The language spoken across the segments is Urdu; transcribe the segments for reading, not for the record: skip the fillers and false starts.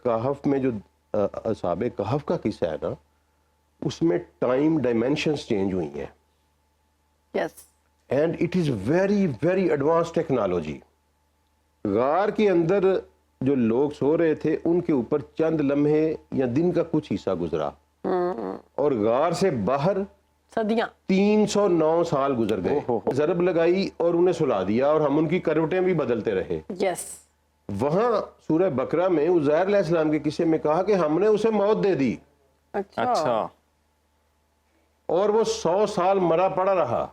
کہف میں جو اصحاب کہف کا قصہ ہے نا، اس میں ٹائم ڈائمینشنز چینج ہوئی ہیں. Yes. And it is very very advance technology. غار کے اندر جو لوگ سو رہے تھے ان کے اوپر چند لمحے یا دن کا کچھ حصہ گزرا، اور غار سے باہر صدیاں 309 سال گزر گئے. ضرب لگائی اور انہیں سلا دیا، اور ہم ان کی کروٹیں بھی بدلتے رہے. یس. وہاں سورہ بقرہ میں عزیر علیہ السلام کے قصے میں کہا کہ ہم نے اسے موت دے دی، اچھا. اور وہ 100 سال مرا پڑا رہا.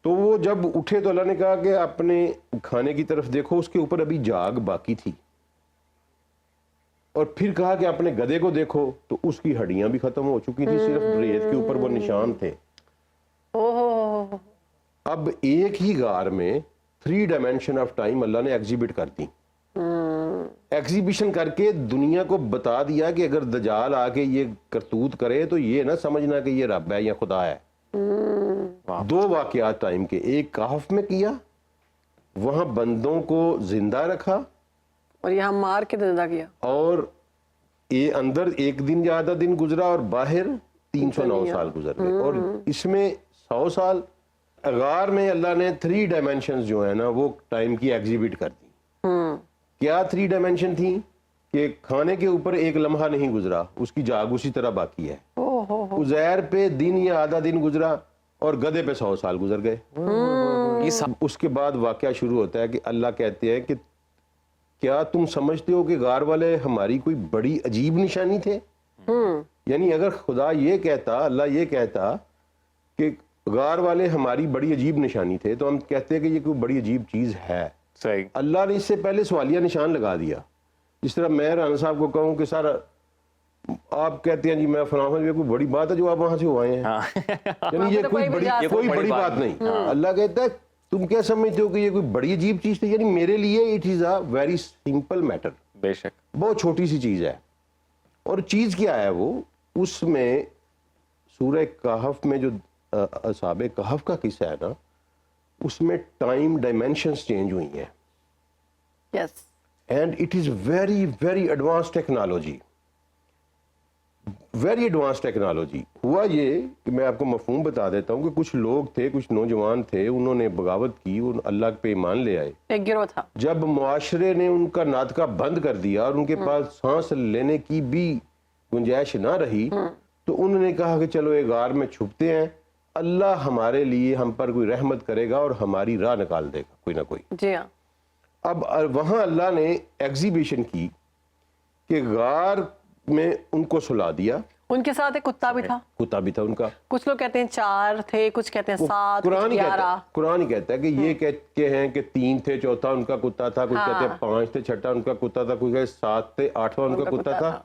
تو وہ جب اٹھے تو اللہ نے کہا کہ اپنے کھانے کی طرف دیکھو، اس کے اوپر ابھی جاگ باقی تھی. اور پھر کہا کہ اپنے گدھے کو دیکھو تو اس کی ہڈیاں بھی ختم ہو چکی تھی، صرف ریت کے اوپر وہ نشان تھے. اب ایک ہی غار میں 3 ڈائمینشن آف ٹائم اللہ نے ایگزیبٹ کر دی. ایگزیبیشن کر کے دنیا کو بتا دیا کہ اگر دجال آ کے یہ کرتوت کرے تو یہ نہ سمجھنا کہ یہ رب ہے یا خدا ہے. 2 واقعات ٹائم کے، ایک کہف میں کیا، وہاں بندوں کو زندہ رکھا، اور یہاں مار کے زندہ کیا، اور یہ اندر 1 دن یا آدھا دن گزرا، اور باہر 309 سال گزر گئے. اور اس میں 100 سال غار میں اللہ نے 3 ڈائمینشنز جو ہیں نا وہ ٹائم کی ایگزیبٹ کر دی. کیا 3 ڈائمینشن تھیں؟ کہ کھانے کے اوپر 1 لمحہ نہیں گزرا، اس کی جاگ اسی طرح باقی ہے. عزیر پہ دن یا آدھا دن گزرا، اور گدھے پہ 100 سال گزر گئے. اس کے بعد واقعہ شروع ہوتا ہے کہ اللہ کہتے ہیں کہ کیا تم سمجھتے ہو کہ غار والے ہماری کوئی بڑی عجیب نشانی تھے؟ یعنی اگر خدا یہ کہتا، اللہ یہ کہتا کہ غار والے ہماری بڑی عجیب نشانی تھے، تو ہم کہتے ہیں کہ یہ کوئی بڑی عجیب چیز ہے. صحیح. اللہ نے اس سے پہلے سوالیہ نشان لگا دیا. جس طرح میں رانا صاحب کو کہوں کہ سر آپ کہتے ہیں جی میں فلاں، یہ کوئی بڑی بات ہے جو آپ وہاں سے ہو آئے ہیں؟ یعنی یہ کوئی بڑی بات نہیں. اللہ کہتا ہے تم کیا سمجھتے ہو کہ یہ کوئی بڑی عجیب چیز تھی؟ یعنی میرے لیے it is a very simple matter. بے شک بہت چھوٹی سی چیز ہے. اور چیز کیا ہے وہ؟ اس میں سورہ کہف میں جو اصحاب کہف کا قصہ ہے نا، اس میں ٹائم ڈائمینشنز چینج ہوئی ہیں. Yes. And it is very very advance technology. Very advance technology. ہوا یہ کہ میں آپ کو مفہوم بتا دیتا ہوں کہ کچھ لوگ تھے، کچھ نوجوان تھے، انہوں نے بغاوت کی، اللہ پہ ایمان لے آئے. ایک گروہ تھا. جب معاشرے نے ان کا ناطقہ بند کر دیا اور ان کے پاس سانس لینے کی بھی گنجائش نہ رہی، تو انہوں نے کہا کہ چلو ایک غار میں چھپتے ہیں، اللہ ہمارے لیے ہم پر کوئی رحمت کرے گا اور ہماری راہ نکال دے گا کوئی نہ کوئی. جی ہاں. اب وہاں اللہ نے ایگزیبیشن کی کہ غار میں ان کو سلا دیا. ان کے ساتھ ایک کتا بھی تھا. کتا بھی تھا ان کا. کچھ لوگ کہتے ہیں 4 تھے، کچھ کہتے ہیں 7. قرآن ہی کہتا ہے کہ یہ کہتے ہیں کہ 3 تھے، چوتھا ان کا کتا تھا. کچھ کہتے ہیں 5 تھے، چھٹا ان کا کتا تھا. کچھ کہتے 7 تھے، 8واں ان کا کتا تھا.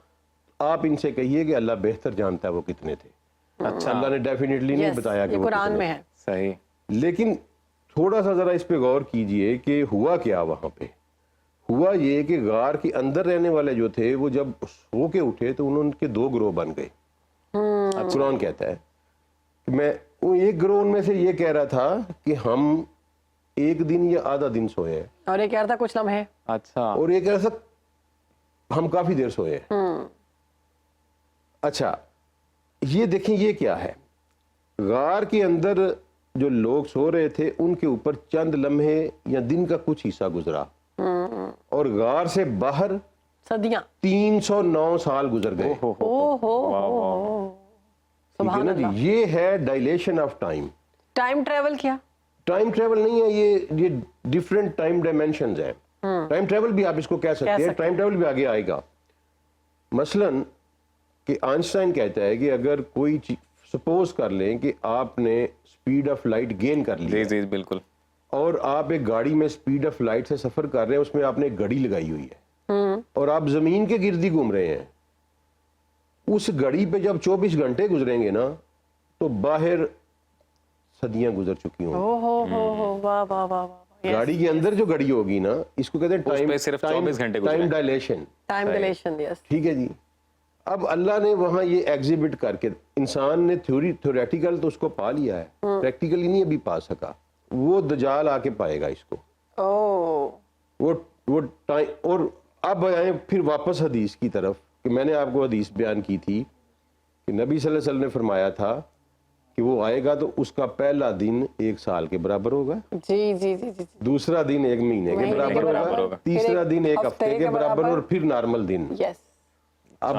آپ ان سے کہیے کہ اللہ بہتر جانتا ہے وہ کتنے تھے. اچھا، اللہ نے ڈیفینیٹلی نہیں بتایا کہ وہ قرآن میں ہے. صحیح. لیکن تھوڑا سا ذرا اس پہ غور کیجئے کہ ہوا کیا وہاں پہ. ہوا یہ کہ غار کے اندر رہنے والے جو تھے وہ جب سو کے اٹھے تو انہوں کے 2 گروہ بن گئے. قرآن کہتا ہے کہ میں ایک گروہ ان میں سے یہ کہہ رہا تھا کہ ہم 1 دن یا آدھا دن سوئے ہیں، اور یہ کہہ رہا تھا کچھ لمحے. اچھا. اور یہ کہہ رہا تھا ہم کافی دیر سوئے ہیں. اچھا یہ دیکھیں یہ کیا ہے. غار کے اندر جو لوگ سو رہے تھے ان کے اوپر چند لمحے یا دن کا کچھ حصہ گزرا، اور غار سے باہر صدیاں 309 سال گزر گئے. سبحان اللہ. یہ ہے dilation of time. Time travel کیا؟ ٹائم ٹریول نہیں ہے، یہ ڈفرینٹ ٹائم ڈائمینشنز ہیں. ٹائم ٹریول بھی آپ اس کو کہہ سکتے ہیں. ٹائم ٹریول بھی آگے آئے گا. مثلاً کہ آئنسٹائن کہتا ہے کہ اگر کوئی سپوز کر لیں کہ آپ نے سپیڈ آف لائٹ گین کر لی. جی بالکل. اور آپ ایک گاڑی میں سپیڈ آف لائٹ سے سفر کر رہے ہیں، اس میں آپ نے ایک گھڑی لگائی ہوئی ہے، اور آپ زمین کے گرد ہی گھوم رہے ہیں. اس گھڑی پہ جب 24 گھنٹے گزریں گے نا تو باہر صدیاں گزر چکی ہوں. گاڑی کے اندر جو گھڑی ہوگی نا اس کو کہتے ہیں ٹائم ڈائلیشن. ٹھیک ہے جی. اب اللہ نے وہاں یہ ایگزیبٹ کر کے انسان نے تھیوریٹیکل تو اس کو پا لیا ہے، پریکٹیکلی نہیں ابھی پا سکا. وہ دجال آ کے پائے گا اس کو. وہ ٹائم. اور اب آئیں پھر واپس حدیث کی طرف کہ میں نے آپ کو حدیث بیان کی تھی کہ نبی صلی اللہ علیہ وسلم نے فرمایا تھا کہ وہ آئے گا تو اس کا پہلا دن 1 سال کے برابر ہوگا، جی جی جی جی دوسرا دن 1 مہینے کے برابر ہوگا، تیسرا دن 1 ہفتے کے برابر اور پھر نارمل دن۔ یس اب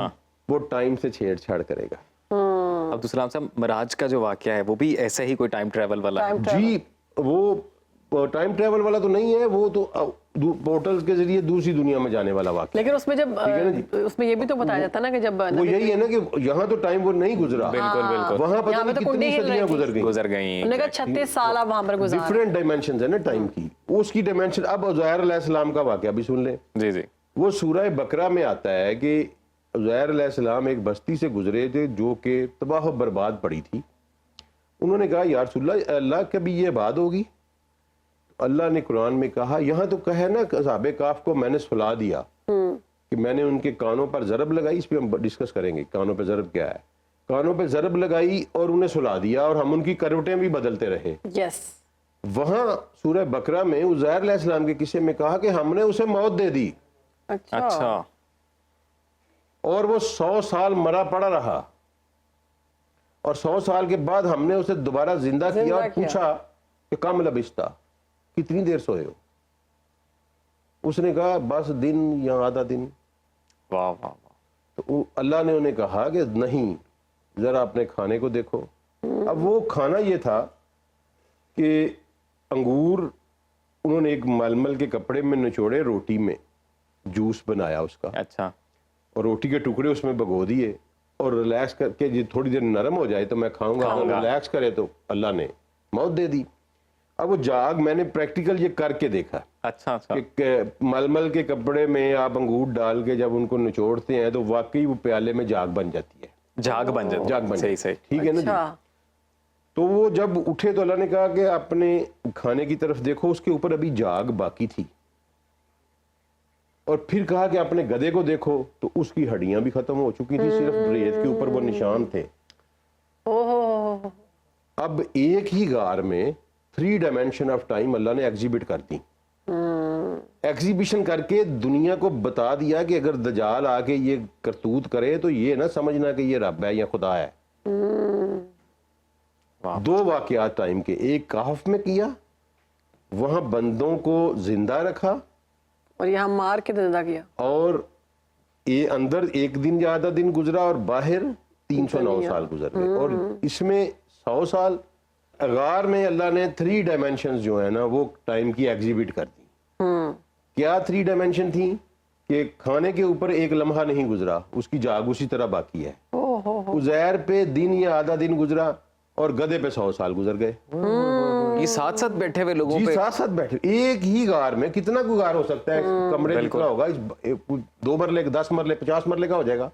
وہ ٹائم سے چھیڑ چھاڑ کرے گا۔ عبدالسلام صاحب، معراج کا جو واقعہ ہے وہ بھی ایسے ہی کوئی ٹائم ٹریول والا ہے؟ جی وہ ٹائم ٹریول والا تو نہیں ہے، وہ تو پورٹلز کے ذریعے دوسری دنیا میں جانے والا واقعہ۔ لیکن اس میں جب اس میں یہ بھی تو بتایا جاتا ہے نا کہ جب وہ یہی ہے نا کہ یہاں تو ٹائم وہ نہیں گزرا، بالکل بالکل، وہاں پتہ یہاں پہ نہیں تو کتنی کنڈی ہل رہی صدیاں تھی، گزر گئیں۔ انہوں نے کہا 36 سال آپ وہاں پر گزار۔ ڈفرینٹ ڈائمینشنز ہیں نا ٹائم کی، اس کی ڈائمینشن۔ اب عزیر علیہ السلام کا واقعہ بھی سن لیں۔ جی جی، وہ سورہ بقرہ میں آتا ہے کہ عزیر علیہ السلام ایک بستی سے گزرے تھے جو کہ تباہ و برباد پڑی تھی۔ انہوں نے کہا یا رسول اللہ کبھی یہ بات ہوگی؟ اللہ نے قرآن میں کہا، یہاں تو کہا ہے نا اصحاب کہف کو میں نے سلا دیا کہ میں نے ان کے کانوں پر ضرب لگائی، اس پہ ہم ڈسکس کریں گے کانوں پہ ضرب کیا ہے۔ کانوں پہ ضرب لگائی اور انہیں سلا دیا اور ہم ان کی کروٹیں بھی بدلتے رہے۔ یس، وہاں سورہ بقرہ میں عزیر علیہ السلام کے قصے میں کہا کہ ہم نے اسے موت دے دی اچھا، اور وہ 100 سال مرا پڑا رہا، اور 100 سال کے بعد ہم نے اسے دوبارہ زندہ کیا اور پوچھا کہ کم لبستہ، کتنی دیر سوئے ہو؟ اس نے کہا بس دن یا آدھا دن۔ واہ واہ واہ، تو اللہ نے انہیں کہا کہ نہیں، ذرا اپنے کھانے کو دیکھو۔ اب وہ کھانا یہ تھا کہ انگور انہوں نے ایک ململ کے کپڑے میں نچوڑے، روٹی میں جوس بنایا اس کا، اچھا، اور روٹی کے ٹکڑے اس میں بھگو دیے اور ریلیکس کر کے جی تھوڑی دیر نرم ہو جائے تو میں کھاؤں گا، ریلیکس کرے تو اللہ نے موت دے دی۔ اب وہ جاگ میں نے پریکٹیکل یہ کر کے دیکھا اچھا اچھا، کہ ململ کے کپڑے میں آپ انگور ڈال کے جب ان کو نچوڑتے ہیں تو واقعی وہ پیالے میں جاگ بن جاتی ہے، جاگ بن جاتی، جاگ بن صحیح جاتی صحیح، ٹھیک ہے نا جی۔ تو وہ جب اٹھے تو اللہ نے کہا کہ اپنے کھانے کی طرف دیکھو، اس کے اوپر ابھی جاگ باقی تھی، اور پھر کہا کہ اپنے گدھے کو دیکھو تو اس کی ہڈیاں بھی ختم ہو چکی تھی، صرف ریت کے اوپر وہ نشان تھے۔ اب ایک ہی غار میں 3 ڈائمینشن آف ٹائم اللہ نے ایگزیبٹ کر دی، ایگزیبیشن کر کے دنیا کو بتا دیا کہ اگر دجال آ کے یہ کرتوت کرے تو یہ نہ سمجھنا کہ یہ رب ہے یا خدا ہے۔ 2 واقعات ٹائم کے، ایک کہف میں کیا، وہاں بندوں کو زندہ رکھا اور یہاں مار کے زندہ کیا، اور یہ اندر 1 دن یا آدھا دن گزرا اور باہر 309 سال گزر گئے، اور اس میں 100 سال غار میں اللہ نے 3 ڈائمینشنز جو ہیں نا وہ ٹائم کی ایگزیبٹ کر دی۔ کیا 3 ڈائمینشن تھیں؟ کہ کھانے کے اوپر 1 لمحہ نہیں گزرا، اس کی جاگ اسی طرح باقی ہے۔ عزیر پہ دن یا آدھا دن گزرا اور گدھے پہ 100 سال گزر گئے۔ یہ ساتھ ساتھ بیٹھے ہوئے لوگوں جی پہ، ساتھ ساتھ بیٹھے ایک ہی غار میں، کتنا کوئی غار ہو سکتا ہے؟ کمرے جتنا ہوگا، 2 مرلے 10 مرلے 50 مرلے کا ہو جائے گا،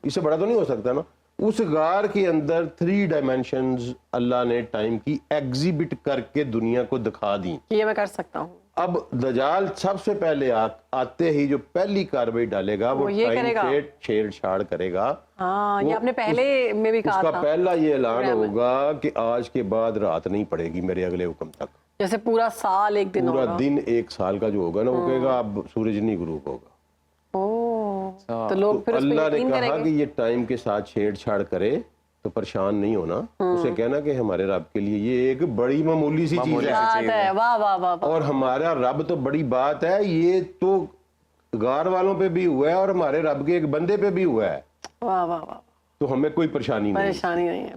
اس سے بڑا تو نہیں ہو سکتا نا۔ اس غار کے اندر 3 ڈائمینشنز اللہ نے ٹائم کی ایگزیبٹ کر کے دنیا کو دکھا دی۔ یہ میں کر سکتا ہوں۔ اب دجال سب سے پہلے آتے ہی جو پہلی کارروائی ڈالے گا وہ ٹائم سے چھیڑ چھاڑ کرے گا۔ ہاں، یہ آپ نے پہلے میں بھی کہا اس تھا، کا پہلا یہ اعلان ہوگا کہ آج کے بعد رات نہیں پڑے گی میرے اگلے حکم تک۔ جیسے پورا سال 1 دن پورا ہوگا۔ دن 1 سال کا جو ہوگا نا وہ کہے گا اب سورج نہیں غروب ہوگا۔ تو لوگ پھر اس پہ اللہ نے یقین کریں کہا گے۔ کہ یہ ٹائم کے ساتھ چھیڑ چھاڑ کرے تو پریشان نہیں ہونا، اسے کہنا کہ ہمارے رب کے لیے یہ ایک بڑی معمولی سی چیز ہے، بات ہے، واہ واہ واہ، اور ہمارا رب تو بڑی بات ہے، یہ تو غار والوں پہ بھی ہوا ہے اور ہمارے رب کے ایک بندے پہ بھی ہوا ہے، واہ واہ واہ، تو ہمیں کوئی پریشانی نہیں۔ پریشانی نہیں ہے۔